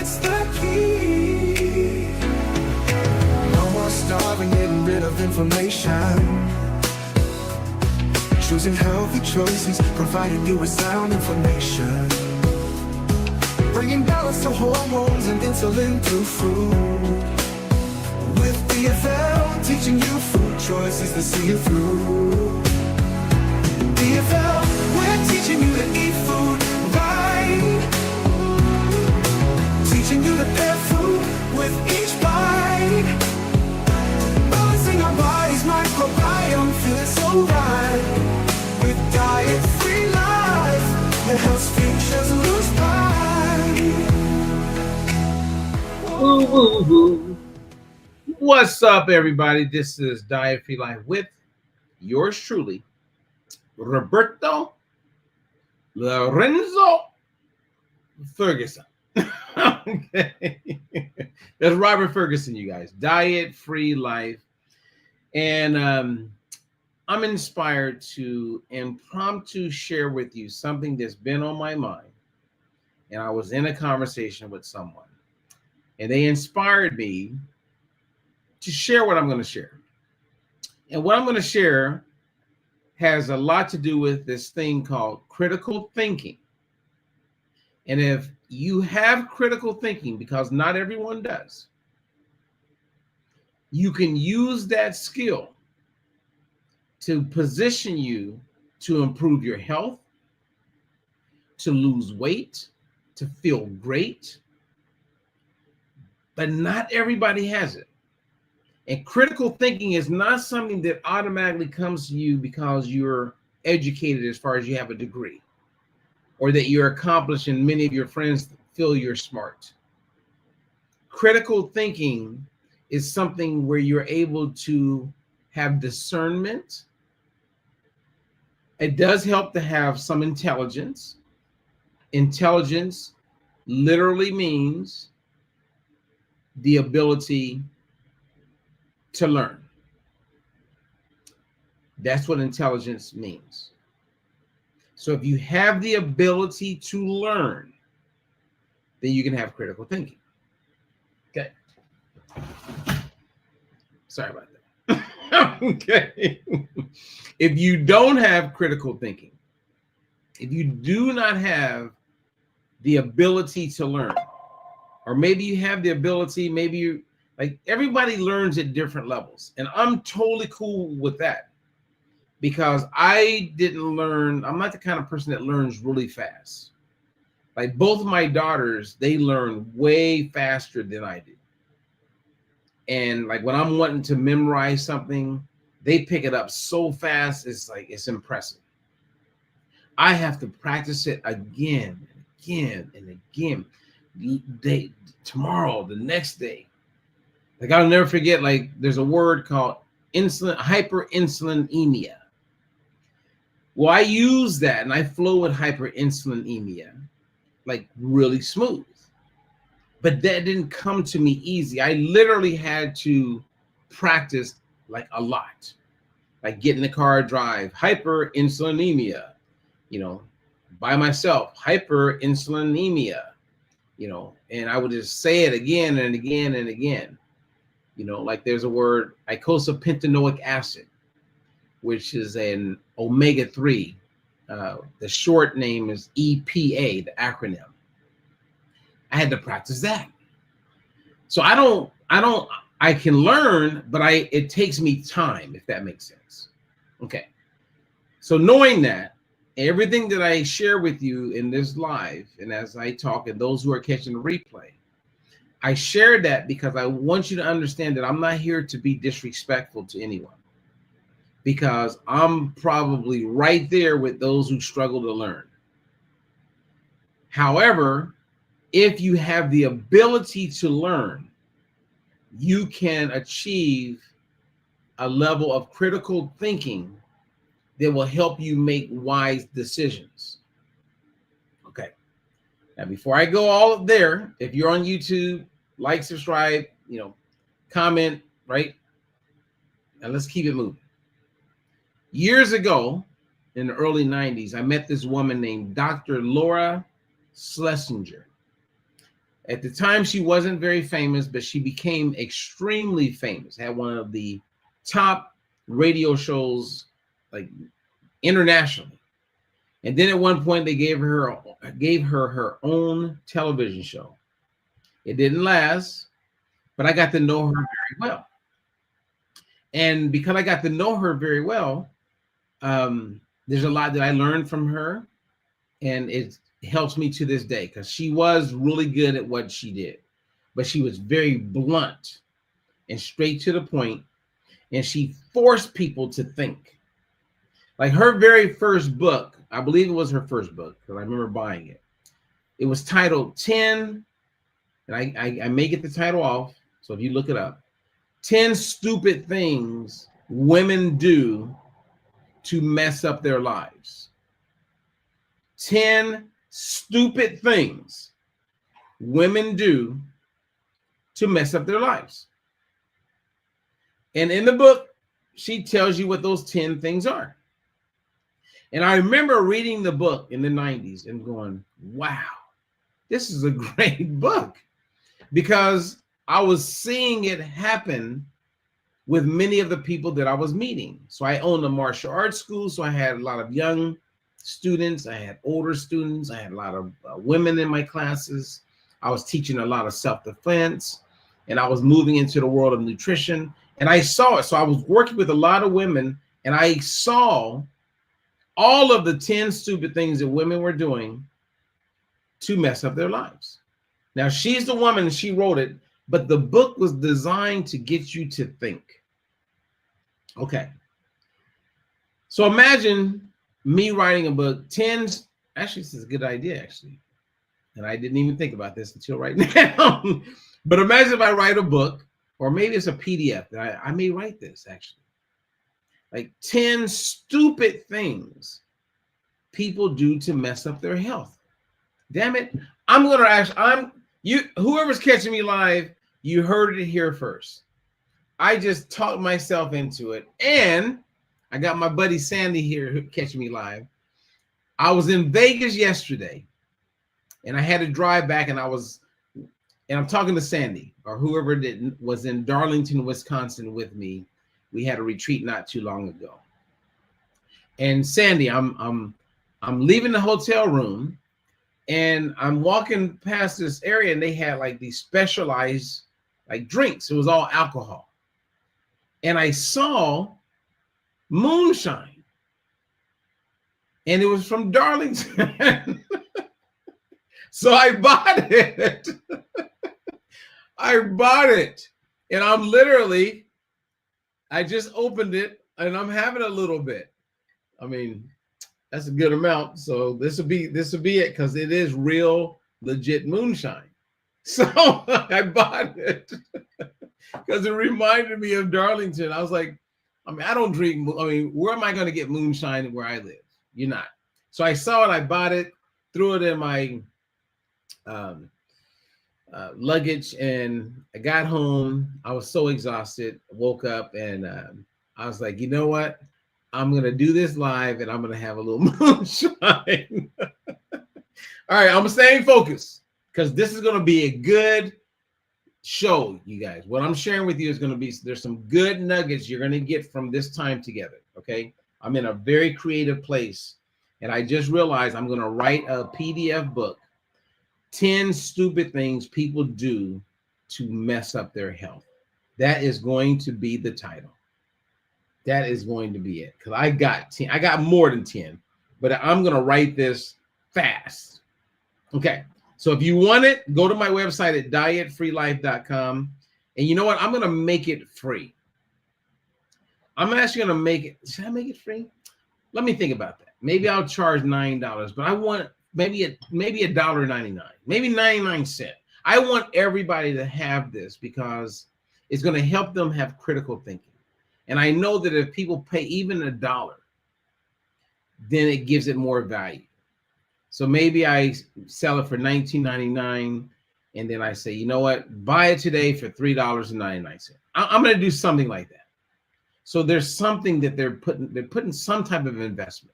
it's the key. No more starving, getting rid of inflammation. Choosing healthy choices, providing you with sound information. Bringing balance to hormones and insulin through food. With DFL, teaching you food choices to see you through. DFL, we're teaching you to eat food right. Teaching you to pair food with each bite. Balancing our body's microbiome, feeling so right. With diet-free life, the health futures lose by. Woo, woo, woo. What's up, everybody? This is Diet Free Life with yours truly, Roberto Lorenzo Ferguson. Okay. That's Robert Ferguson, you guys. Diet Free Life. And I'm inspired to impromptu share with you something that's been on my mind. And I was in a conversation with someone, and they inspired me to share what I'm going to share. And what I'm going to share has a lot to do with this thing called critical thinking. And if you have critical thinking, because not everyone does, you can use that skill to position you to improve your health, to lose weight, to feel great. But not everybody has it. And critical thinking is not something that automatically comes to you because you're educated as far as you have a degree, or that you're accomplished and many of your friends feel you're smart. Critical thinking is something where you're able to have discernment. It does help to have some intelligence. Intelligence literally means the ability to learn. That's what intelligence means. So if you have the ability to learn, then you can have critical thinking. Okay. Sorry about that. Okay. If you don't have critical thinking, if you do not have the ability to learn, or maybe you have the ability, maybe you, like, everybody learns at different levels. And I'm totally cool with that, because I didn't learn. I'm not the kind of person that learns really fast. Like, both of my daughters, they learn way faster than I do. And like, when I'm wanting to memorize something, they pick it up so fast. It's like, it's impressive. I have to practice it again and again and again. Tomorrow, the next day. Like, I'll never forget, like, there's a word called hyperinsulinemia. Well, I use that and I flow with hyperinsulinemia like really smooth. But that didn't come to me easy. I literally had to practice like a lot. Like, get in the car, drive, hyperinsulinemia, by myself, hyperinsulinemia, and I would just say it again and again and again. Like, there's a word, icosapentaenoic acid, which is an omega-3. The short name is EPA, the acronym. I had to practice that. So I can learn, but it takes me time, if that makes sense. Okay. So knowing that, everything that I share with you in this live, and as I talk, and those who are catching the replay, I share that because I want you to understand that I'm not here to be disrespectful to anyone, because I'm probably right there with those who struggle to learn. However, if you have the ability to learn, you can achieve a level of critical thinking that will help you make wise decisions. Okay. Now, before I go all up there, if you're on YouTube, like, subscribe, comment, right? And let's keep it moving. Years ago, in the early 90s, I met this woman named Dr. Laura Schlesinger. At the time, she wasn't very famous, but she became extremely famous. Had one of the top radio shows, like internationally. And then at one point, they gave her her own television show. It didn't last, but I got to know her very well. And because I got to know her very well, there's a lot that I learned from her, and it helps me to this day because she was really good at what she did, but she was very blunt and straight to the point, and she forced people to think. Like her very first book, I believe it was her first book because I remember buying it. It was titled 10, and I may get the title off, so if you look it up, 10 Stupid Things Women Do to Mess Up Their Lives. 10 stupid things women do to mess up their lives. And in the book, she tells you what those 10 things are. And I remember reading the book in the 90s and going, wow, this is a great book, because I was seeing it happen with many of the people that I was meeting. So I owned a martial arts school, so I had a lot of young students, I had older students, I had a lot of women in my classes. I was teaching a lot of self-defense, and I was moving into the world of nutrition, and I saw it. So I was working with a lot of women, and I saw all of the 10 stupid things that women were doing to mess up their lives. Now, she's the woman, she wrote it, but the book was designed to get you to think. Okay. So imagine me writing a book, 10, actually, this is a good idea, actually. And I didn't even think about this until right now. But imagine if I write a book, or maybe it's a PDF, that I may write this, actually. Like 10 stupid things people do to mess up their health. Damn it. I'm going to actually, whoever's catching me live, you heard it here first. I just talked myself into it. And I got my buddy Sandy here catching me live. I was in Vegas yesterday, and I had to drive back, and I'm talking to Sandy, or whoever was in Darlington, Wisconsin with me. We had a retreat not too long ago. And Sandy, I'm leaving the hotel room, and I'm walking past this area, and they had like these specialized like drinks. It was all alcohol. And I saw moonshine, and it was from Darlington. So I bought it. I bought it, and I just opened it, and I'm having a little bit. I mean, that's a good amount. So this will be it, because it is real legit moonshine. So I bought it because it reminded me of Darlington. I was like, I mean, I don't drink. I mean, where am I going to get moonshine where I live? You're not. So I saw it. I bought it, threw it in my luggage, and I got home. I was so exhausted. Woke up, and I was like, you know what? I'm going to do this live, and I'm going to have a little moonshine. All right, I'm staying focused, because this is going to be a good show, you guys. What I'm sharing with you is going to be, there's some good nuggets you're going to get from this time together, okay? I'm in a very creative place, and I just realized I'm going to write a PDF book, 10 Stupid Things People Do to Mess Up Their Health. That is going to be the title. That is going to be it, because I got 10. I got more than 10, but I'm going to write this fast. Okay. So if you want it, go to my website at dietfreelife.com. And you know what? I'm going to make it free. I'm actually going to make it. Should I make it free? Let me think about that. Maybe I'll charge $9, but I want maybe $1.99, maybe 99 cents. I want everybody to have this, because it's going to help them have critical thinking. And I know that if people pay even $1, then it gives it more value. So maybe I sell it for $19.99, and then I say, you know what, buy it today for $3.99. I'm going to do something like that. So there's something that they're putting some type of investment,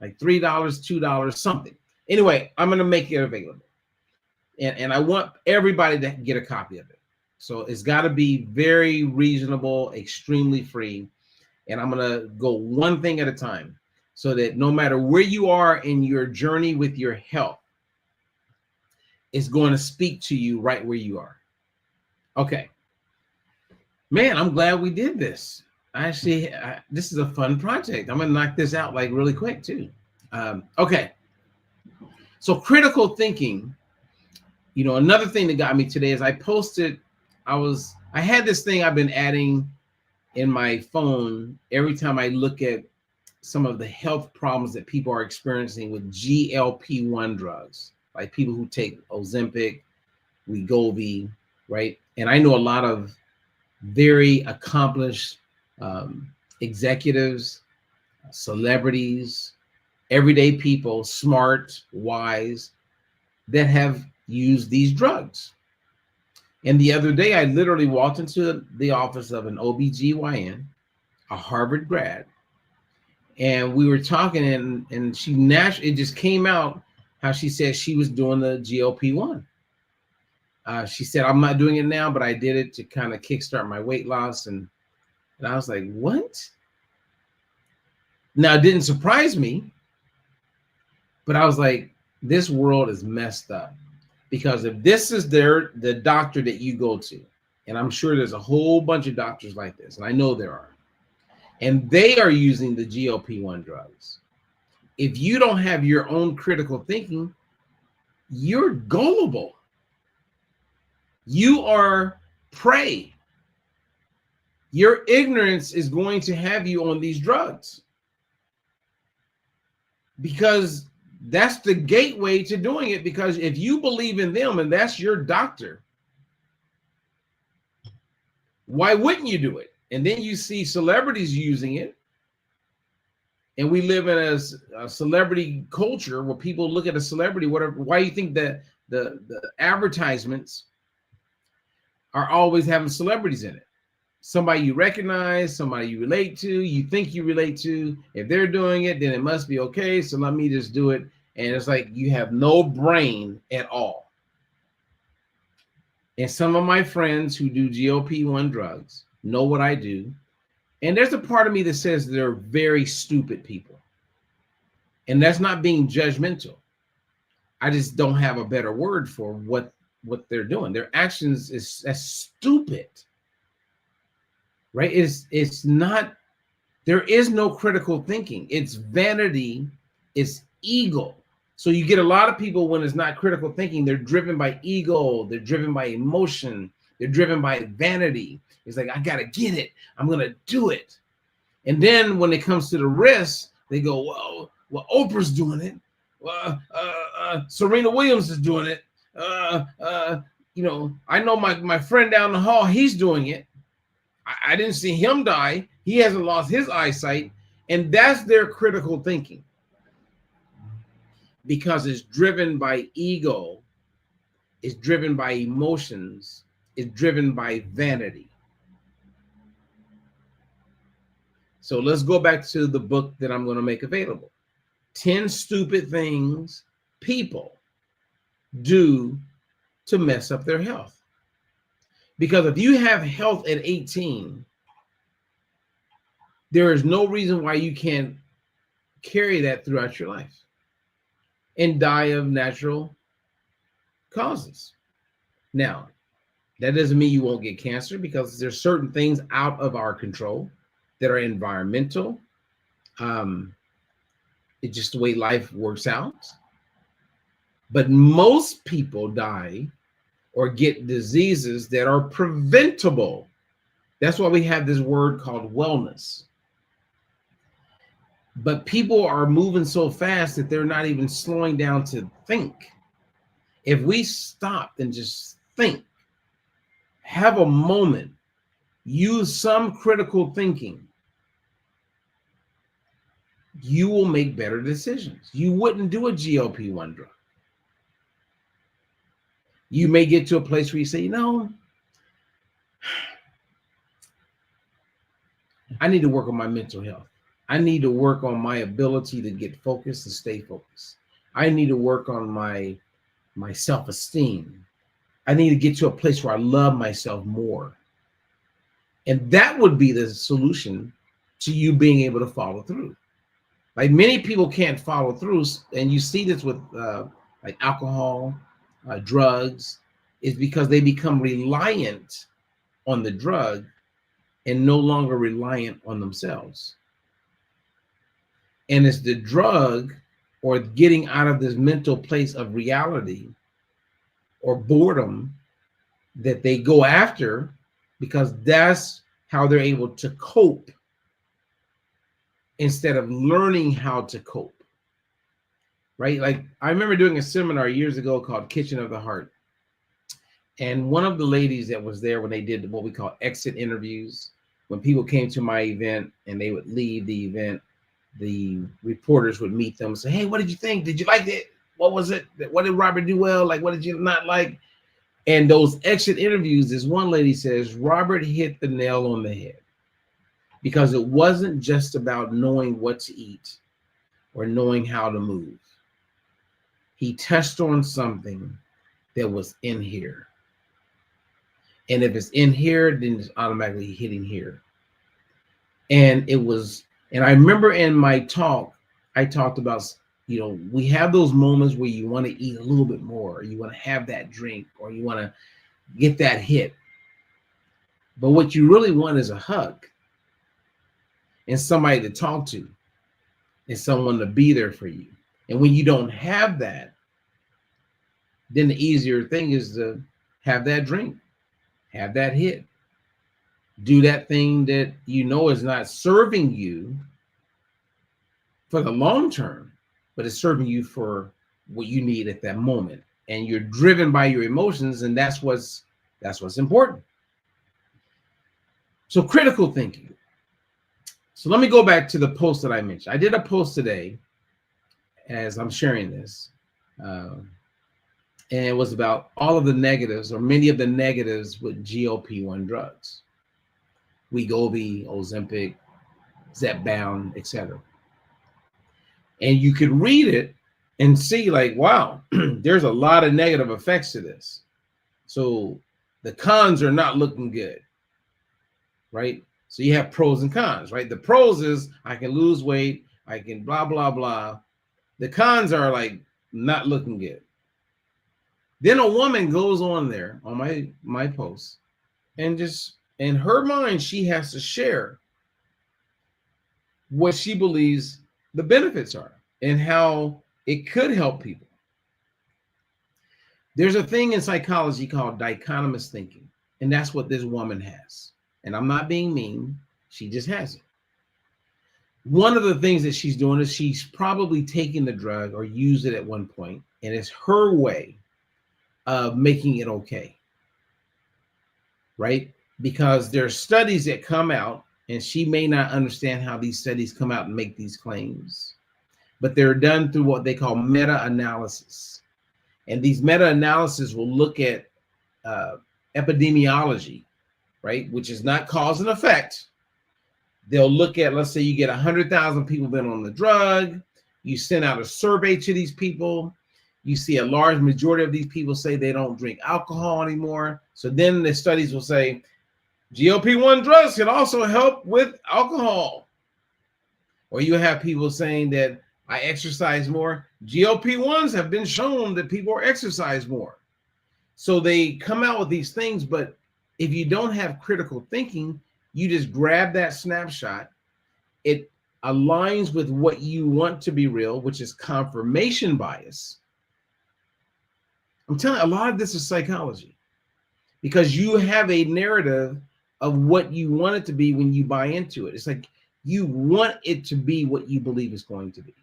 like $3, $2, something. Anyway, I'm going to make it available. and I want everybody to get a copy of it. So it's got to be very reasonable, extremely free. And I'm going to go one thing at a time so that no matter where you are in your journey with your health, it's going to speak to you right where you are. Okay. Man, I'm glad we did this. Actually, this is a fun project. I'm going to knock this out like really quick too. Okay. So critical thinking, you know, another thing that got me today is I had this thing I've been adding in my phone every time I look at some of the health problems that people are experiencing with GLP-1 drugs, like people who take Ozempic, Wegovy, right? And I know a lot of very accomplished executives, celebrities, everyday people, smart, wise, that have used these drugs. And the other day, I literally walked into the office of an OBGYN, a Harvard grad, and we were talking, and she naturally, it just came out how she said she was doing the GLP-1. She said, I'm not doing it now, but I did it to kind of kickstart my weight loss. And I was like, what? Now, it didn't surprise me, but I was like, this world is messed up. Because if this is the doctor that you go to, and I'm sure there's a whole bunch of doctors like this, and I know there are, and they are using the GLP-1 drugs. If you don't have your own critical thinking, you're gullible. You are prey. Your ignorance is going to have you on these drugs because that's the gateway to doing it. Because if you believe in them and that's your doctor, why wouldn't you do it? And then you see celebrities using it. And we live in a celebrity culture where people look at a celebrity, whatever. Why do you think that the advertisements are always having celebrities in it? Somebody you recognize, somebody you relate to, you think you relate to. If they're doing it, then it must be okay. So let me just do it. And it's like you have no brain at all. And some of my friends who do GLP-1 drugs know what I do. And there's a part of me that says they're very stupid people. And that's not being judgmental. I just don't have a better word for what they're doing. Their actions is stupid. Right? It's not, there is no critical thinking. It's vanity, it's ego. So you get a lot of people when it's not critical thinking, they're driven by ego, they're driven by emotion, they're driven by vanity. It's like, I gotta get it, I'm gonna do it. And then when it comes to the risk, they go, well, Oprah's doing it. Serena Williams is doing it. You know, I know my friend down the hall, he's doing it. I didn't see him die. He hasn't lost his eyesight. And that's their critical thinking. Because it's driven by ego. It's driven by emotions. It's driven by vanity. So let's go back to the book that I'm going to make available. 10 stupid things people do to mess up their health. Because if you have health at 18, there is no reason why you can't carry that throughout your life and die of natural causes. Now, that doesn't mean you won't get cancer, because there's certain things out of our control that are environmental. It's just the way life works out. But most people die or get diseases that are preventable. That's why we have this word called wellness. But people are moving so fast that they're not even slowing down to think. If we stopped and just think, have a moment, use some critical thinking, you will make better decisions. You wouldn't do a GLP-1 drug. You may get to a place where you say, I need to work on my mental health. I need to work on my ability to get focused and stay focused. I need to work on my my self-esteem. I need to get to a place where I love myself more. And that would be the solution to you being able to follow through. Like many people can't follow through, and you see this with like alcohol, drugs, is because they become reliant on the drug and no longer reliant on themselves. And it's the drug or getting out of this mental place of reality or boredom that they go after, because that's how they're able to cope instead of learning how to cope, right? Like I remember doing a seminar years ago called Kitchen of the Heart. And one of the ladies that was there when they did what we call exit interviews, when people came to my event and they would leave the event, the reporters would meet them and say, hey, what did you think? Did you like it? What was it? What did Robert do well? Like, what did you not like? And those exit interviews, this one lady says, Robert hit the nail on the head, because it wasn't just about knowing what to eat or knowing how to move. He touched on something that was in here. And if it's in here, then it's automatically hitting here. And it was, and I remember in my talk, I talked about, you know, we have those moments where you want to eat a little bit more, or you want to have that drink, or you want to get that hit. But what you really want is a hug and somebody to talk to and someone to be there for you. And when you don't have that, then the easier thing is to have that drink, have that hit, do that thing that you know is not serving you for the long term, but it's serving you for what you need at that moment. And you're driven by your emotions, and that's what's important. So critical thinking. So let me go back to the post that I mentioned. I did a post today as I'm sharing this. And it was about all of the negatives, or many of the negatives, with GLP-1 drugs. Wegovy, Ozempic, Zepbound, etc. And you could read it and see like, wow, there's a lot of negative effects to this. So the cons are not looking good, right? So you have pros and cons, right? The pros is I can lose weight, I can blah, blah, blah. The cons are like not looking good. Then a woman goes on there on my post, and just in her mind, she has to share what she believes the benefits are and how it could help people. There's a thing in psychology called dichotomous thinking, and that's what this woman has. And I'm not being mean, she just has it. One of the things that she's doing is she's probably taken the drug or used it at one point, and it's her way of making it okay, right? Because there are studies that come out, and she may not understand how these studies come out and make these claims, but they're done through what they call meta-analysis. And these meta-analysis will look at epidemiology, right? Which is not cause and effect. They'll look at, let's say you get 100,000 people been on the drug, you send out a survey to these people, you see a large majority of these people say they don't drink alcohol anymore. So then the studies will say GLP-1 drugs can also help with alcohol. Or you have people saying that I exercise more. GLP-1s have been shown that people exercise more. So they come out with these things, but if you don't have critical thinking, you just grab that snapshot. It aligns with what you want to be real, which is confirmation bias. I'm telling you, a lot of this is psychology, because you have a narrative of what you want it to be when you buy into it. It's like you want it to be what you believe it's going to be.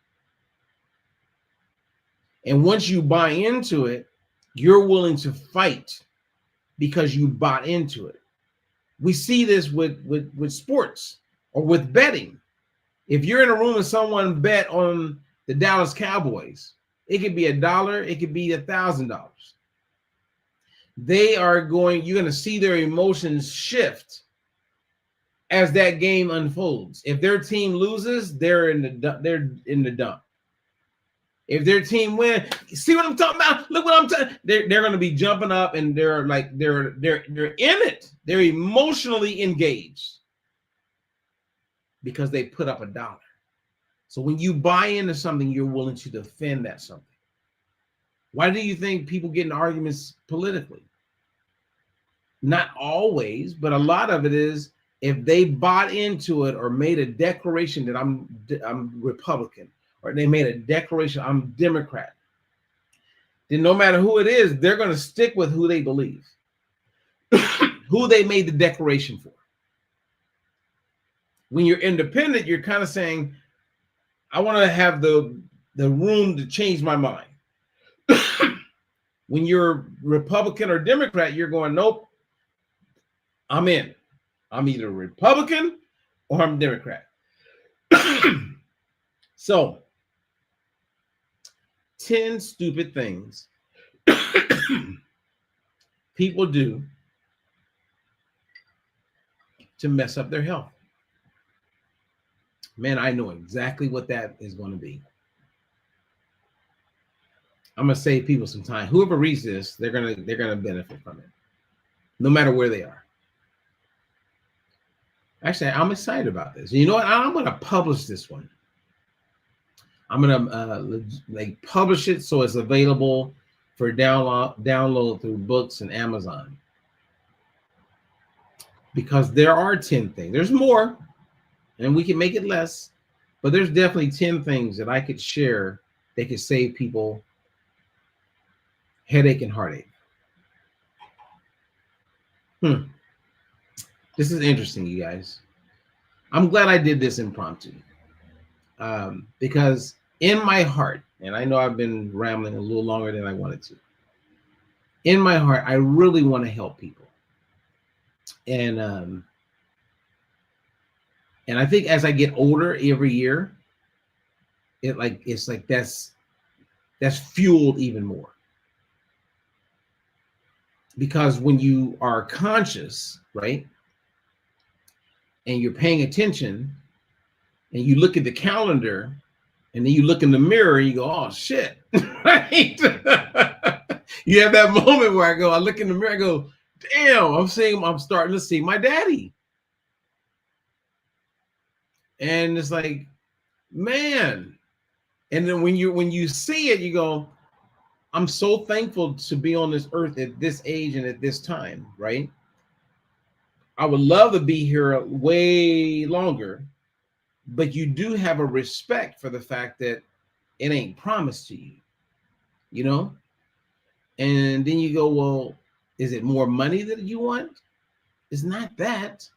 And once you buy into it, you're willing to fight because you bought into it. We see this with sports or with betting. If you're in a room and someone bet on the Dallas Cowboys, it could be $1, it could be $1,000. You're going to see their emotions shift as that game unfolds. If their team loses, they're in the dump. If their team win, see what I'm talking about? Look what I'm talking. They're going to be jumping up, and they're like they're in it. They're emotionally engaged because they put up $1. So when you buy into something, you're willing to defend that something. Why do you think people get in arguments politically? Not always, but a lot of it is if they bought into it or made a declaration that I'm Republican, or they made a declaration I'm Democrat, then no matter who it is, they're going to stick with who they believe, who they made the declaration for. When you're independent, you're kind of saying, I want to have the room to change my mind. When you're Republican or Democrat, you're going, nope, I'm in. I'm either Republican or I'm Democrat. So, 10 stupid things people do to mess up their health. Man, I know exactly what that is going to be. I'm going to save people some time. Whoever reads this, they're going to benefit from it, no matter where they are. Actually, I'm excited about this. You know what? I'm going to publish this one. I'm going to publish it so it's available for download through books and Amazon. Because there are 10 things. There's more, and we can make it less, but there's definitely 10 things that I could share that could save people headache and heartache. This is interesting, you guys. I'm glad I did this impromptu because in my heart, and I know I've been rambling a little longer than I wanted to. In my heart, I really want to help people, and I think as I get older every year, it's like that's fueled even more. Because when you are conscious, right, and you're paying attention, and you look at the calendar, and then you look in the mirror, and you go, "Oh shit!" Right? You have that moment where I look in the mirror, I go, "Damn, I'm starting to see my daddy," and it's like, man. And then when you see it, you go, I'm so thankful to be on this earth at this age and at this time, right? I would love to be here way longer, but you do have a respect for the fact that it ain't promised to you, you know? And then you go, well, is it more money that you want? It's not that.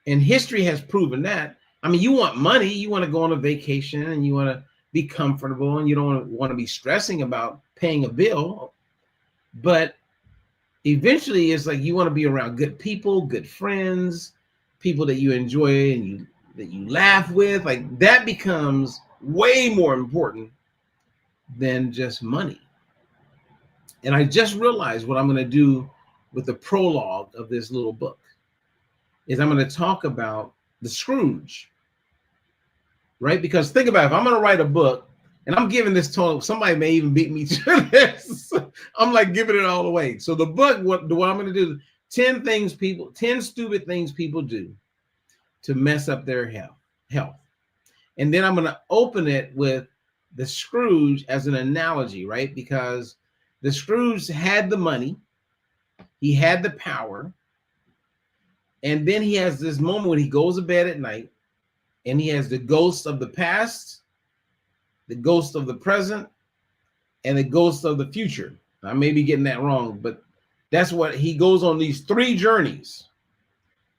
And history has proven that. I mean, you want money, you want to go on a vacation and you want to be comfortable and you don't want to be stressing about paying a bill, but eventually it's like you want to be around good people, good friends, people that you enjoy and that you laugh with. Like that becomes way more important than just money. And I just realized what I'm going to do with the prologue of this little book is I'm going to talk about the Scrooge, right? Because think about it, if I'm going to write a book and I'm giving this total, somebody may even beat me to this. I'm like giving it all away. So the book, what I'm going to do, 10 stupid things people do to mess up their health. And then I'm going to open it with the Scrooge as an analogy, right? Because the Scrooge had the money, he had the power, and then he has this moment when he goes to bed at night and he has the ghosts of the past, the ghost of the present, and the ghost of the future. I may be getting that wrong, but that's what he goes on, these 3 journeys.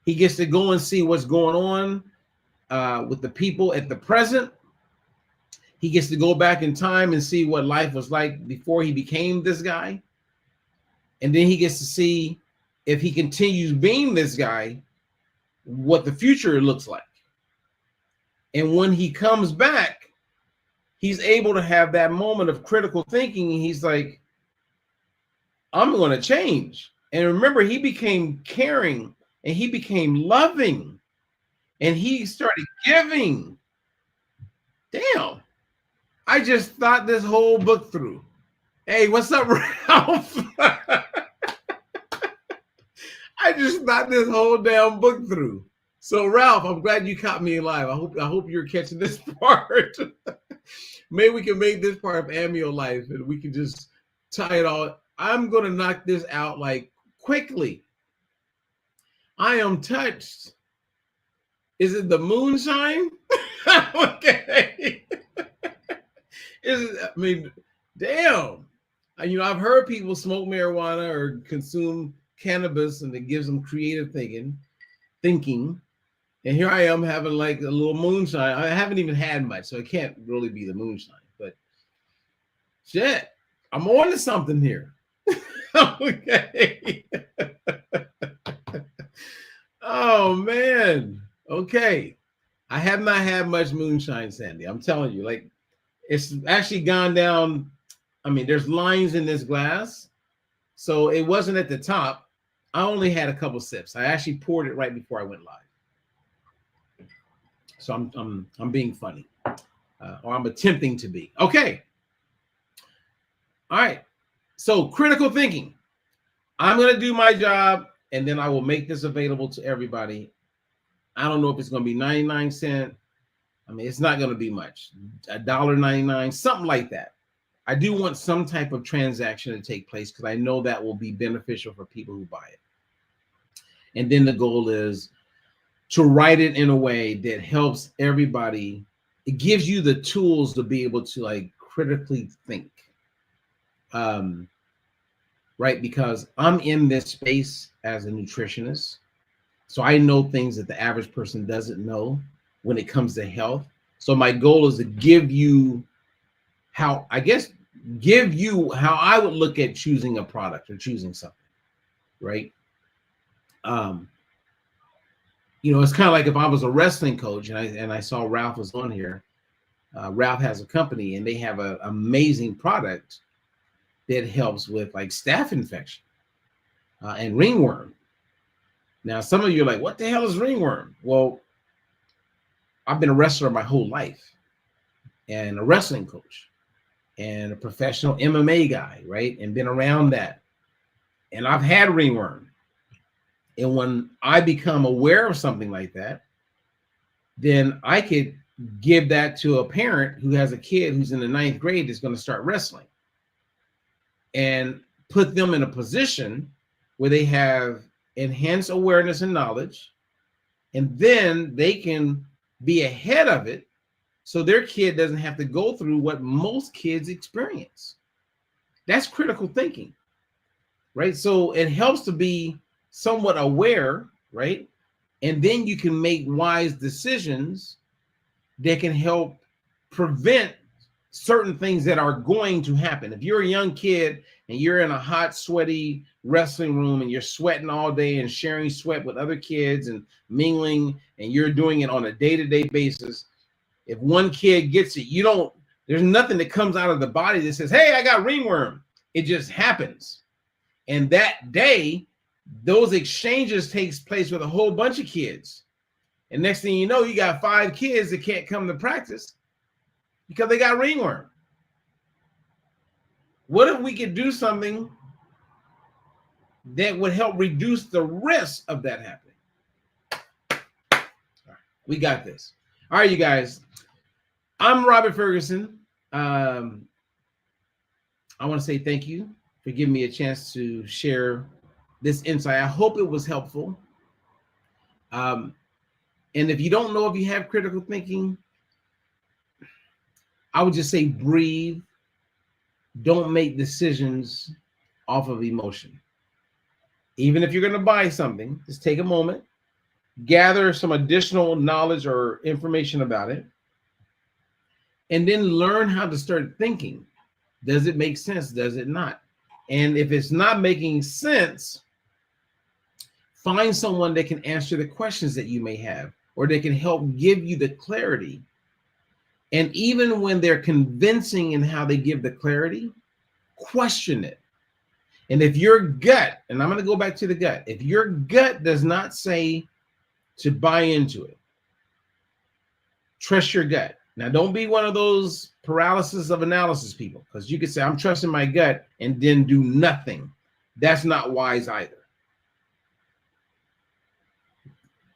He gets to go and see what's going on with the people at the present. He gets to go back in time and see what life was like before he became this guy. And then he gets to see, if he continues being this guy, what the future looks like. And when he comes back, he's able to have that moment of critical thinking. And he's like, I'm going to change. And remember, he became caring and he became loving and he started giving. Damn. I just thought this whole book through. Hey, what's up, Ralph? I just thought this whole damn book through. So, Ralph, I'm glad you caught me live. I hope you're catching this part. Maybe we can make this part of Amio Life and we can just tie it all. I'm going to knock this out like quickly. I am touched. Is it the moonshine? Okay. I mean, damn. I've heard people smoke marijuana or consume cannabis and it gives them creative thinking. And here I am having like a little moonshine. I haven't even had much, so it can't really be the moonshine. But shit, I'm on to something here. Okay. Oh, man. Okay. I have not had much moonshine, Sandy. I'm telling you, like, it's actually gone down. I mean, there's lines in this glass. So it wasn't at the top. I only had a couple sips. I actually poured it right before I went live. So I'm being funny, or I'm attempting to be. Okay. All right. So critical thinking. I'm going to do my job, and then I will make this available to everybody. I don't know if it's going to be 99 cents. I mean, it's not going to be much. $1.99, something like that. I do want some type of transaction to take place because I know that will be beneficial for people who buy it. And then the goal is to write it in a way that helps everybody. It gives you the tools to be able to like critically think. Right? Because I'm in this space as a nutritionist. So I know things that the average person doesn't know when it comes to health. So my goal is to give you how I would look at choosing a product or choosing something, right? It's kind of like if I was a wrestling coach and I saw Ralph was on here. Ralph has a company and they have an amazing product that helps with like staph infection and ringworm. Now, some of you are like, what the hell is ringworm? Well, I've been a wrestler my whole life and a wrestling coach and a professional MMA guy, right? And been around that. And I've had ringworm. And when I become aware of something like that, then I could give that to a parent who has a kid who's in the 9th grade that's going to start wrestling and put them in a position where they have enhanced awareness and knowledge, and then they can be ahead of it so their kid doesn't have to go through what most kids experience. That's critical thinking, right? So it helps to be somewhat aware, right? And then you can make wise decisions that can help prevent certain things that are going to happen. If you're a young kid and you're in a hot, sweaty wrestling room and you're sweating all day and sharing sweat with other kids and mingling, and you're doing it on a day-to-day basis, if one kid gets it, there's nothing that comes out of the body that says, hey, I got ringworm. It just happens. And that day, those exchanges takes place with a whole bunch of kids. And next thing you know, you got 5 kids that can't come to practice because they got ringworm. What if we could do something that would help reduce the risk of that happening? All right, we got this. All right, you guys. I'm Robert Ferguson. I want to say thank you for giving me a chance to share this insight. I hope it was helpful. And if you don't know if you have critical thinking, I would just say breathe. Don't make decisions off of emotion. Even if you're going to buy something, just take a moment, gather some additional knowledge or information about it, and then learn how to start thinking. Does it make sense? Does it not? And if it's not making sense, find someone that can answer the questions that you may have, or they can help give you the clarity. And even when they're convincing in how they give the clarity, question it. And if your gut, and I'm going to go back to the gut, if your gut does not say to buy into it, trust your gut. Now, don't be one of those paralysis of analysis people, because you could say, I'm trusting my gut and then do nothing. That's not wise either.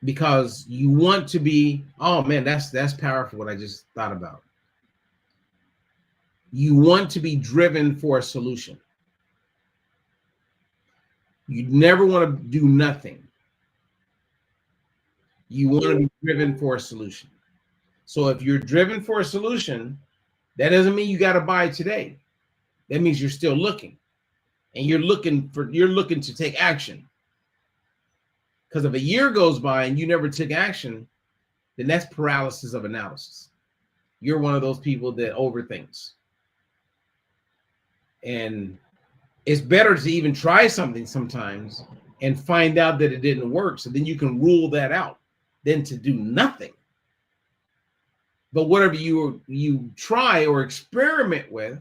Because you want to be, oh man, that's powerful what I just thought about. You want to be driven for a solution. You never want to do nothing. You want to be driven for a solution. So if you're driven for a solution, that doesn't mean you got to buy today. That means you're still looking, and you're looking to take action. Because if a year goes by and you never took action, then that's paralysis of analysis. You're one of those people that overthinks. And it's better to even try something sometimes and find out that it didn't work, so then you can rule that out, than to do nothing. But whatever you try or experiment with,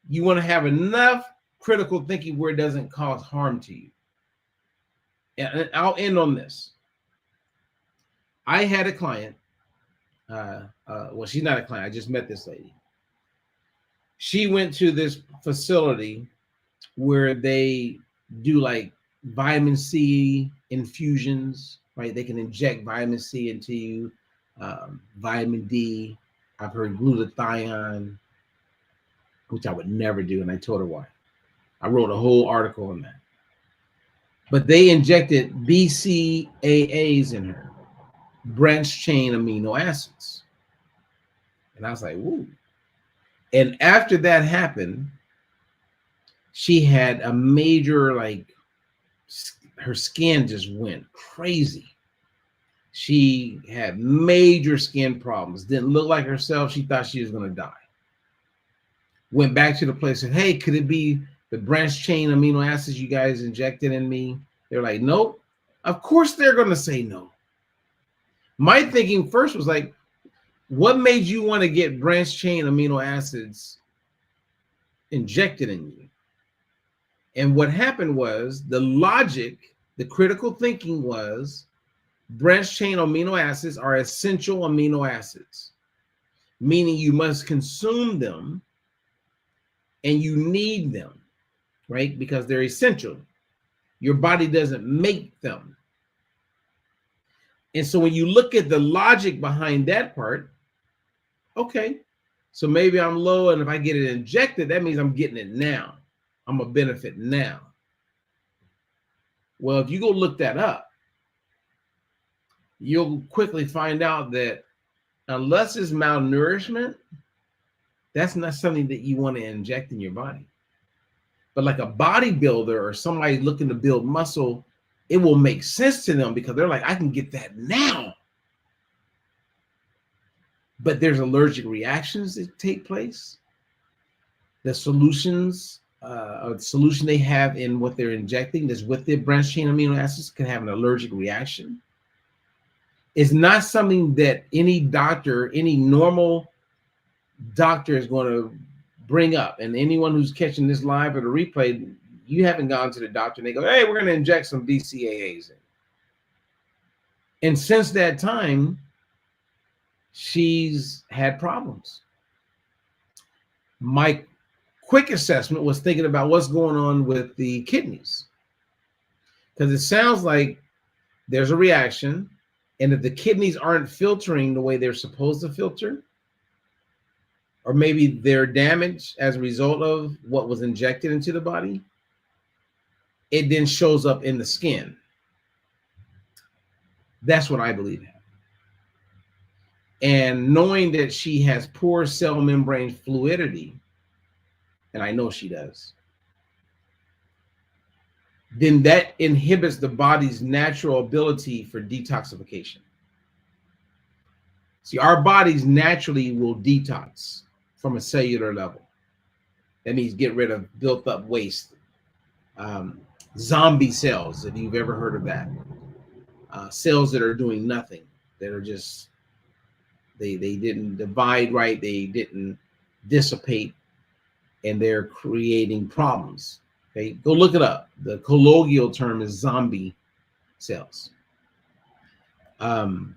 you want to have enough critical thinking where it doesn't cause harm to you. And I'll end on this. I had a client. Well, she's not a client. I just met this lady. She went to this facility where they do like vitamin C infusions, right? They can inject vitamin C into you, vitamin D. I've heard glutathione, which I would never do, and I told her why. I wrote a whole article on that. But they injected BCAAs in her, branched chain amino acids. And I was like, woo. And after that happened, she had a major, like, her skin just went crazy. She had major skin problems, didn't look like herself. She thought she was going to die. Went back to the place and said, hey, could it be the branched chain amino acids you guys injected in me? They're like, nope. Of course they're going to say no. My thinking first was like, what made you want to get branched chain amino acids injected in you? And what happened was the logic, the critical thinking was branched chain amino acids are essential amino acids, meaning you must consume them and you need them, right? Because they're essential. Your body doesn't make them. And so when you look at the logic behind that part, okay, so maybe I'm low, and if I get it injected, that means I'm getting it now. I'm a benefit now. Well, if you go look that up, you'll quickly find out that unless it's malnourishment, that's not something that you want to inject in your body. But like a bodybuilder or somebody looking to build muscle, it will make sense to them because they're like, I can get that now. But there's allergic reactions that take place. The solutions, or the solution they have in what they're injecting that's with their branched chain amino acids can have an allergic reaction. It's not something that any doctor, any normal doctor is going to bring up. And anyone who's catching this live or the replay, you haven't gone to the doctor and they go, hey, we're going to inject some BCAAs in. And since that time, she's had problems. My quick assessment was thinking about what's going on with the kidneys. Because it sounds like there's a reaction, and if the kidneys aren't filtering the way they're supposed to filter, or maybe they're damaged as a result of what was injected into the body, it then shows up in the skin. That's what I believe happened. And knowing that she has poor cell membrane fluidity, and I know she does, then that inhibits the body's natural ability for detoxification. See, our bodies naturally will detox from a cellular level. That means get rid of built up waste. Zombie cells, if you've ever heard of that. Cells that are doing nothing, that are just, they didn't divide right, they didn't dissipate, and they're creating problems. Okay, go look it up. The colloquial term is zombie cells. And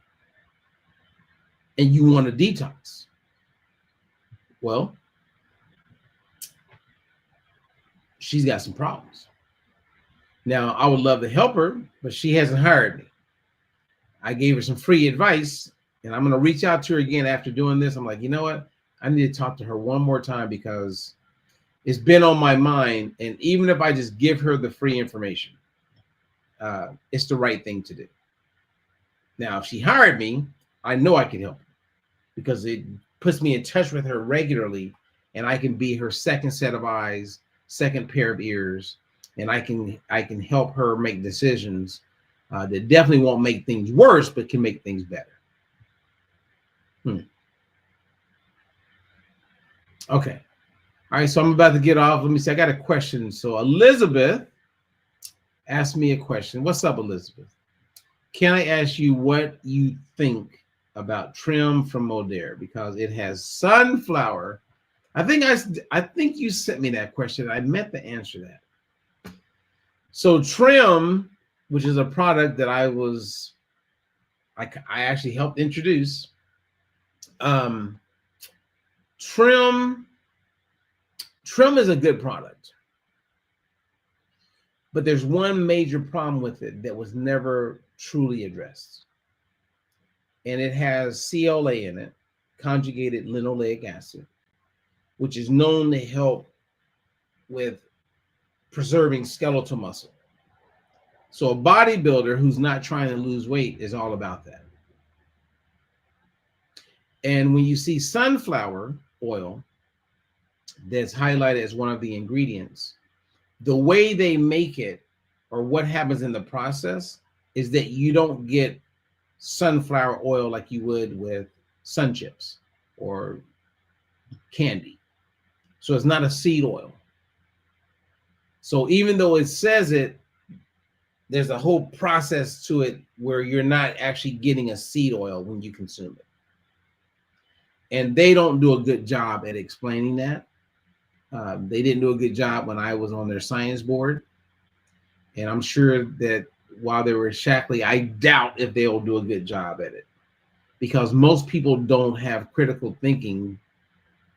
you want to detox. Well, she's got some problems. Now, I would love to help her, but she hasn't hired me. I gave her some free advice, and I'm going to reach out to her again after doing this. I'm like, you know what? I need to talk to her one more time because it's been on my mind. And even if I just give her the free information, it's the right thing to do. Now, if she hired me, I know I can help her because it puts me in touch with her regularly, and I can be her second set of eyes, second pair of ears, and I can help her make decisions that definitely won't make things worse, but can make things better. Okay. All right, so I'm about to get off. Let me see. I got a question. So Elizabeth asked me a question. What's up, Elizabeth? Can I ask you what you think about trim from Modere because it has sunflower? I think you sent me that question. I meant to answer that. So trim, which is a product that I actually helped introduce. Trim is a good product, but there's one major problem with it that was never truly addressed. And it has CLA in it, conjugated linoleic acid, which is known to help with preserving skeletal muscle. So a bodybuilder who's not trying to lose weight is all about that. And when you see sunflower oil that's highlighted as one of the ingredients, the way they make it or what happens in the process is that you don't get sunflower oil like you would with sun chips or candy. So it's not a seed oil. So even though it says it, there's a whole process to it where you're not actually getting a seed oil when you consume it. And they don't do a good job at explaining that. They didn't do a good job when I was on their science board. And I'm sure that while they were Shackley, I doubt if they'll do a good job at it. Because most people don't have critical thinking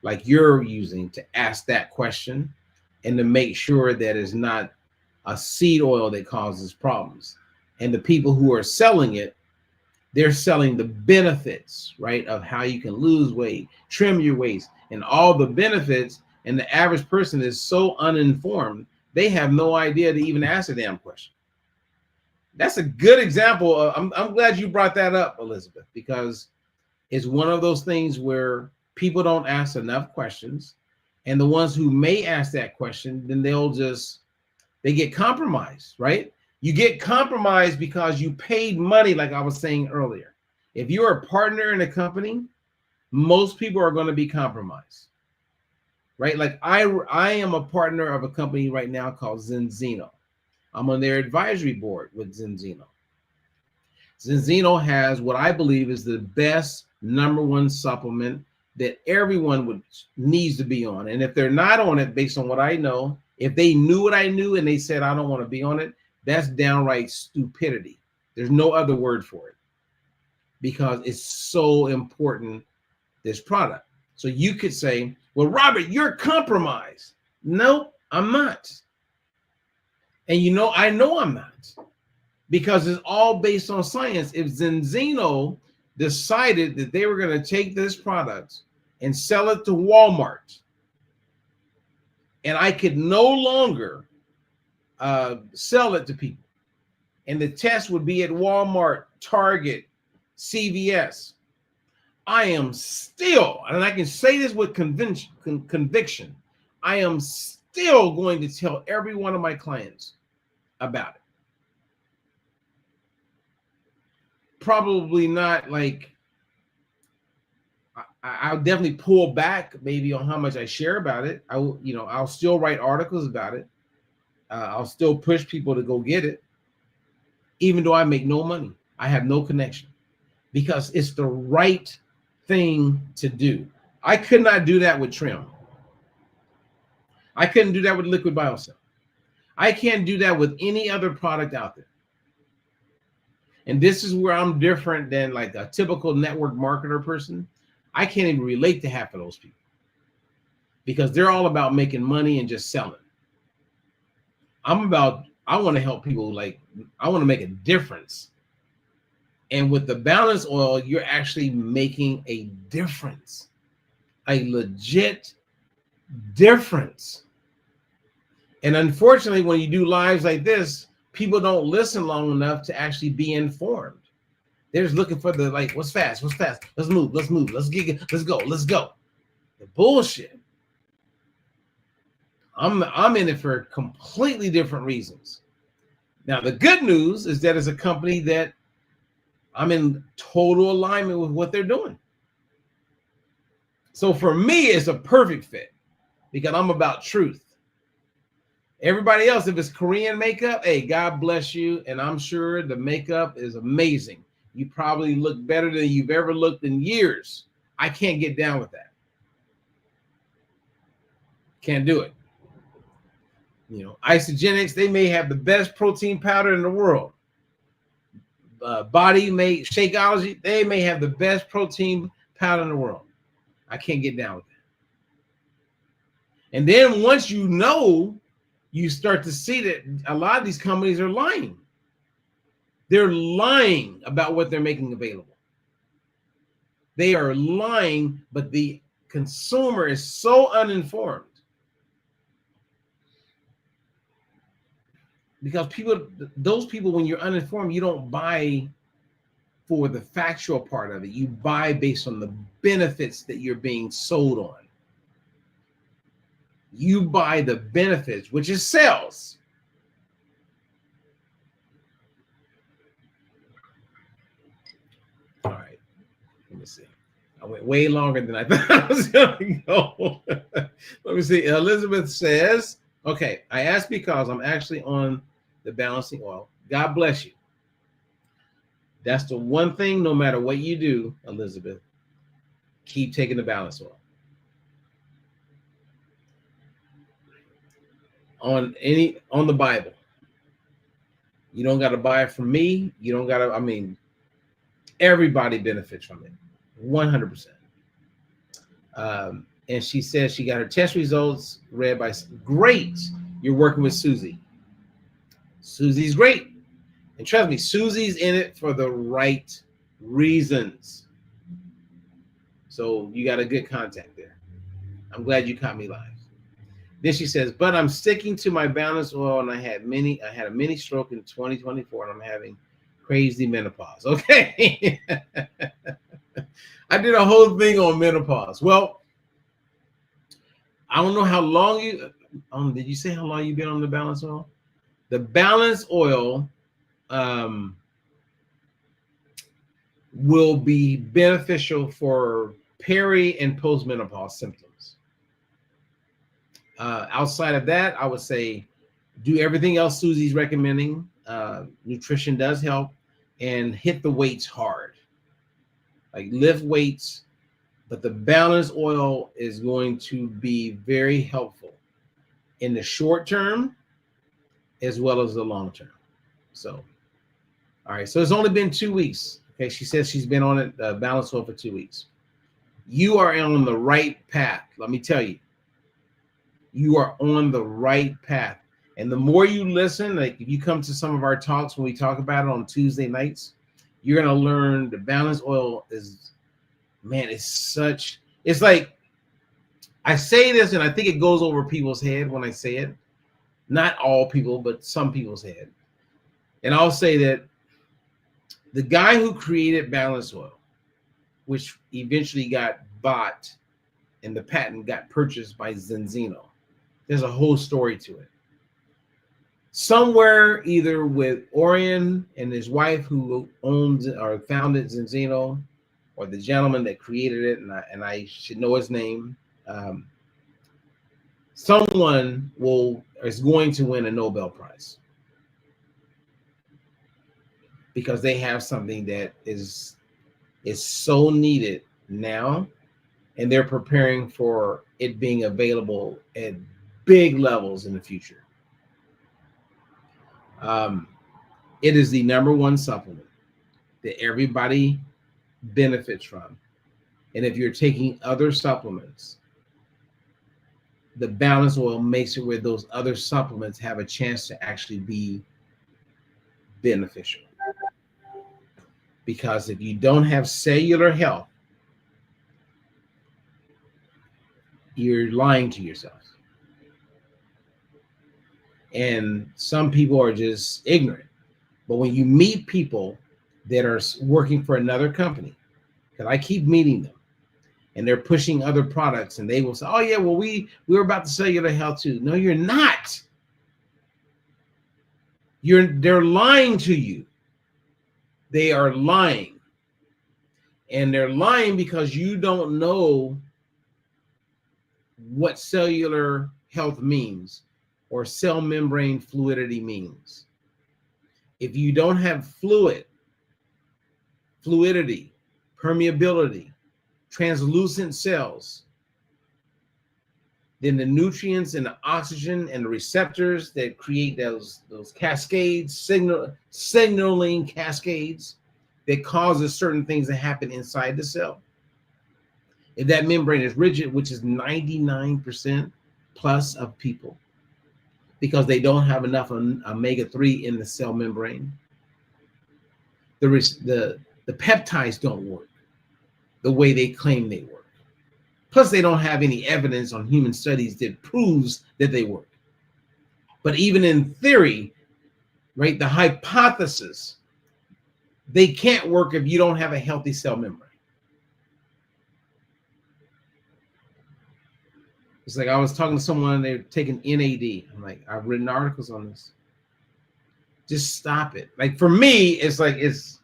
like you're using to ask that question and to make sure that it's not a seed oil that causes problems. And the people who are selling it, they're selling the benefits, right, of how you can lose weight, trim your waist, and all the benefits. And the average person is so uninformed, they have no idea to even ask a damn question. That's a good example of, I'm glad you brought that up, Elizabeth, because it's one of those things where people don't ask enough questions. And the ones who may ask that question, then they get compromised, right? You get compromised because you paid money, like I was saying earlier. If you're a partner in a company, most people are going to be compromised, right? Like I am a partner of a company right now called Zinzino. I'm on their advisory board with Zinzino. Zinzino has what I believe is the best #1 supplement that everyone needs to be on. And if they're not on it, based on what I know, if they knew what I knew and they said, I don't want to be on it, that's downright stupidity. There's no other word for it because it's so important, this product. So you could say, well, Robert, you're compromised. No, I'm not. And I know I'm not because it's all based on science. If Zinzino decided that they were going to take this product and sell it to Walmart, and I could no longer sell it to people, and the test would be at Walmart, Target, CVS, I am still, and I can say this with conviction, I am still going to tell every one of my clients about it. Probably not like, I'll definitely pull back maybe on how much I share about it. I'll still write articles about it. I'll still push people to go get it, even though I make no money. I have no connection because it's the right thing to do. I could not do that with trim. I couldn't do that with liquid biocell. I can't do that with any other product out there. And this is where I'm different than like a typical network marketer person. I can't even relate to half of those people because they're all about making money and just selling. I want to help people. Like, I want to make a difference. And with the balance oil, you're actually making a difference, a legit difference. And unfortunately, when you do lives like this, people don't listen long enough to actually be informed. They're just looking for the, like, what's fast, what's fast? Let's move, let's move, let's go, let's go. The bullshit. I'm in it for completely different reasons. Now, the good news is that it's a company that I'm in total alignment with what they're doing. So for me, it's a perfect fit because I'm about truth. Everybody else, if it's Korean makeup, hey, God bless you. And I'm sure the makeup is amazing. You probably look better than you've ever looked in years. I can't get down with that. Can't do it. You know, Isogenics, they may have the best protein powder in the world. Body Mate, Shakeology, they may have the best protein powder in the world. I can't get down with that. And then once you know, you start to see that a lot of these companies are lying. They're lying about what they're making available. They are lying, but the consumer is so uninformed. Because those people, when you're uninformed, you don't buy for the factual part of it. You buy based on the benefits that you're being sold on. You buy the benefits, which is sales. All right, let me see. I went way longer than I thought I was going to go. Let me see. Elizabeth says, okay, I asked because I'm actually on the balancing oil. God bless you. That's the one thing, no matter what you do, Elizabeth, keep taking the balance oil. On the Bible. You don't got to buy it from me. You don't got to, I mean, everybody benefits from it. 100%. And she says she got her test results read by, great. You're working with Susie. Susie's great. And trust me, Susie's in it for the right reasons. So you got a good contact there. I'm glad you caught me live. Then she says, but I'm sticking to my balance oil, and I had a mini stroke in 2024, and I'm having crazy menopause. Okay. I did a whole thing on menopause. Well, I don't know how long did you say how long you've been on the balance oil? The balance oil will be beneficial for peri and postmenopause symptoms. Outside of that, I would say do everything else Susie's recommending. Nutrition does help, and hit the weights hard. Like lift weights, but the balance oil is going to be very helpful in the short term as well as the long term. So, all right. So it's only been 2 weeks. Okay. She says she's been on it, balance oil for 2 weeks. You are on the right path. Let me tell you, you are on the right path. And the more you listen, like if you come to some of our talks when we talk about it on Tuesday nights, you're going to learn the balance oil is, man, it's like, I say this and I think it goes over people's head when I say it. Not all people, but some people's head. And I'll say that the guy who created balance oil, which eventually got bought and the patent got purchased by Zinzino, there's a whole story to it. Somewhere either with Orion and his wife who owns or founded Zinzino, or the gentleman that created it, and I should know his name, someone is going to win a Nobel Prize because they have something that is so needed now, and they're preparing for it being available at big levels in the future. It is the #1 supplement that everybody benefits from. And if you're taking other supplements, the balance oil makes it where those other supplements have a chance to actually be beneficial. Because if you don't have cellular health, you're lying to yourself. And some people are just ignorant. But when you meet people that are working for another company, because I keep meeting them, and they're pushing other products, and they will say, oh yeah, well, we're about to cellular health too. No, you're not. They're lying to you. They are lying. And they're lying because you don't know what cellular health means or cell membrane fluidity means. If you don't have fluidity, permeability, translucent cells, then the nutrients and the oxygen and the receptors that create those cascades, signaling cascades that causes certain things to happen inside the cell. If that membrane is rigid, which is 99% plus of people, because they don't have enough omega-3 in the cell membrane, the peptides don't work the way they claim they work. Plus, they don't have any evidence on human studies that proves that they work. But even in theory, right, the hypothesis, they can't work if you don't have a healthy cell membrane. It's like I was talking to someone, they're taking NAD. I'm like, I've written articles on this. Just stop it. Like for me, it's like, it's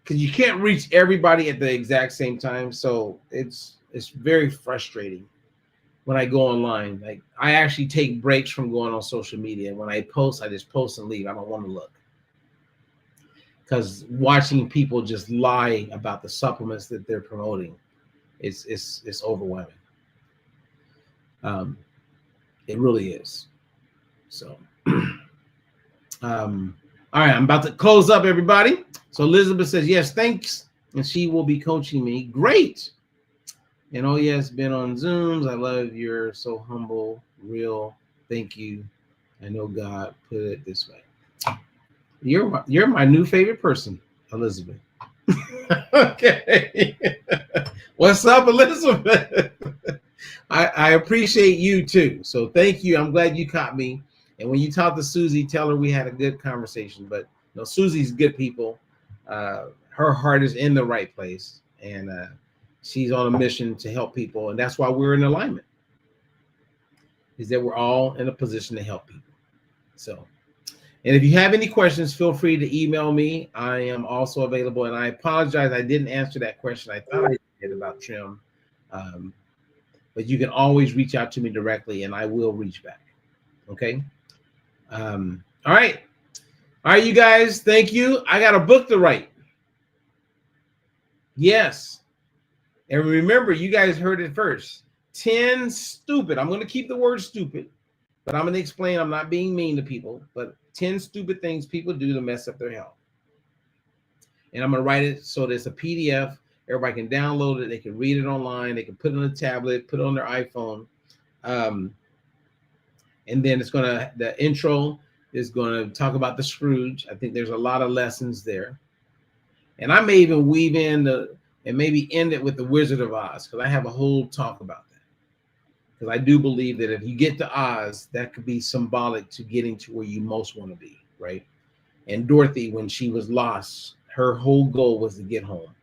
because you can't reach everybody at the exact same time. So it's very frustrating when I go online. Like I actually take breaks from going on social media. When I post, I just post and leave. I don't want to look. Because watching people just lie about the supplements that they're promoting, it's overwhelming. It really is. So, all right, I'm about to close up, everybody. So Elizabeth says, yes, thanks. And she will be coaching me. Great. And oh, yes, been on Zooms. I love you're so humble, real. Thank you. I know God put it this way. You're my new favorite person, Elizabeth. Okay. What's up, Elizabeth? I appreciate you too. So thank you. I'm glad you caught me. And when you talk to Susie, tell her we had a good conversation. But no, Susie's good people. Her heart is in the right place, and she's on a mission to help people. And that's why we're in alignment, is that we're all in a position to help people. So, and if you have any questions, feel free to email me. I am also available. And I apologize, I didn't answer that question. I thought I did about trim. But you can always reach out to me directly, and I will reach back. Okay. All right. All right, you guys. Thank you. I got a book to write. Yes. And remember, you guys heard it first. 10 stupid. I'm going to keep the word stupid, but I'm going to explain. I'm not being mean to people, but 10 stupid things people do to mess up their health. And I'm going to write it so there's a PDF. Everybody can download it. They can read it online. They can put it on a tablet, put it on their iPhone. And then the intro is going to talk about the Scrooge. I think there's a lot of lessons there. And I may even weave in and maybe end it with the Wizard of Oz, because I have a whole talk about that. Because I do believe that if you get to Oz, that could be symbolic to getting to where you most want to be, right? And Dorothy, when she was lost, her whole goal was to get home.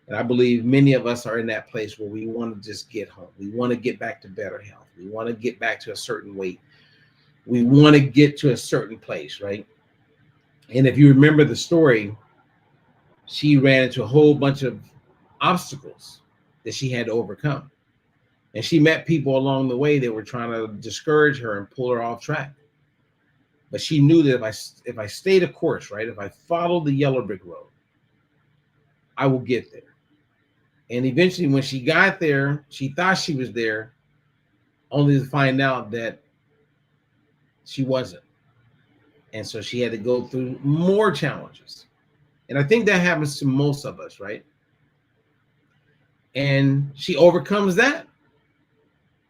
And I believe many of us are in that place where we want to just get home. We want to get back to better health. We want to get back to a certain weight. We want to get to a certain place, right? And if you remember the story, she ran into a whole bunch of obstacles that she had to overcome. And she met people along the way that were trying to discourage her and pull her off track. But she knew that if I stayed a course, right, if I followed the yellow brick road, I will get there. And eventually when she got there, she thought she was there, only to find out that she wasn't. And so she had to go through more challenges. And I think that happens to most of us, right? And she overcomes that,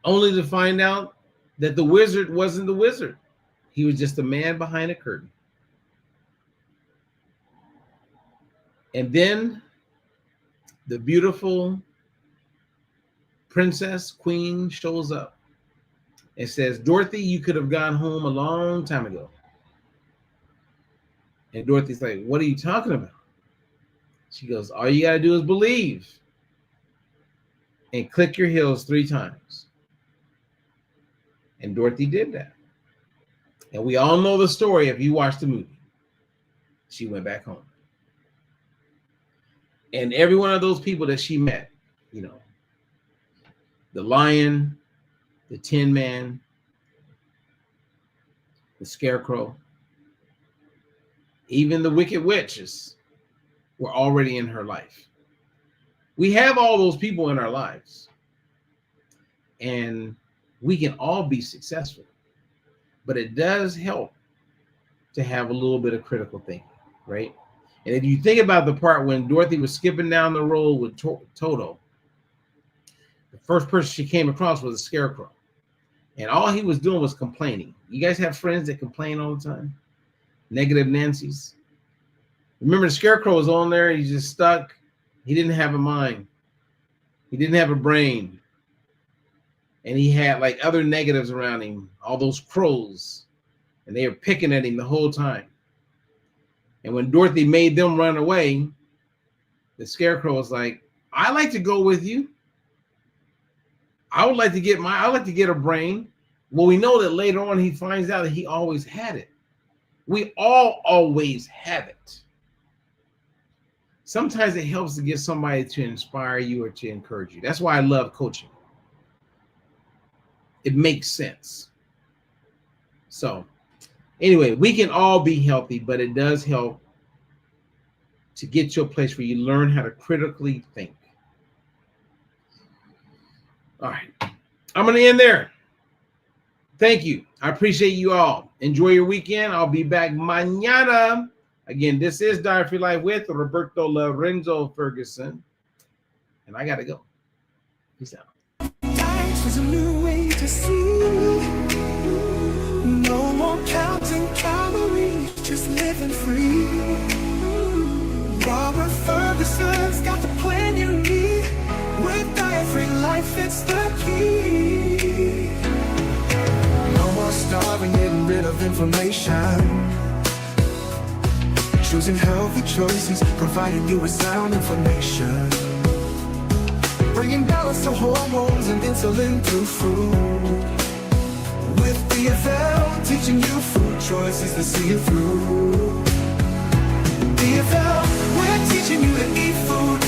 only to find out that the wizard wasn't the wizard. He was just a man behind a curtain. And then the beautiful princess, queen, shows up and says, Dorothy, you could have gone home a long time ago. And Dorothy's like, what are you talking about? She goes, all you got to do is believe and click your heels 3 times. And Dorothy did that. And we all know the story if you watch the movie. She went back home. And every one of those people that she met, you know, the lion, the Tin Man, the Scarecrow, even the Wicked Witches were already in her life. We have all those people in our lives, and we can all be successful, but it does help to have a little bit of critical thinking, right? And if you think about the part when Dorothy was skipping down the road with Toto, the first person she came across was a Scarecrow. And all he was doing was complaining. You guys have friends that complain all the time? Negative Nancy's. Remember, the Scarecrow was on there. He's just stuck. He didn't have a mind. He didn't have a brain. And he had like other negatives around him, all those crows. And they were picking at him the whole time. And when Dorothy made them run away, the Scarecrow was like, I like to go with you. I would like to get a brain. Well, we know that later on he finds out that he always had it. We all always have it. Sometimes it helps to get somebody to inspire you or to encourage you. That's why I love coaching. It makes sense. So anyway, we can all be healthy, but it does help to get to a place where you learn how to critically think. All right, I'm going to end there. Thank you. I appreciate you all. Enjoy your weekend. I'll be back mañana. Again, this is Diet Free Life with Roberto Lorenzo Ferguson. And I got to go. Peace out. Diet is a new way to see. No more counting calories, just living free. Robert Ferguson's got the plan you need. With Diet Free Life, it's the key. No more starving, getting rid of inflammation. Choosing healthy choices, providing you with sound information. Bringing balance to hormones and insulin through food. With DFL, teaching you food choices to see it through. DFL, we're teaching you to eat food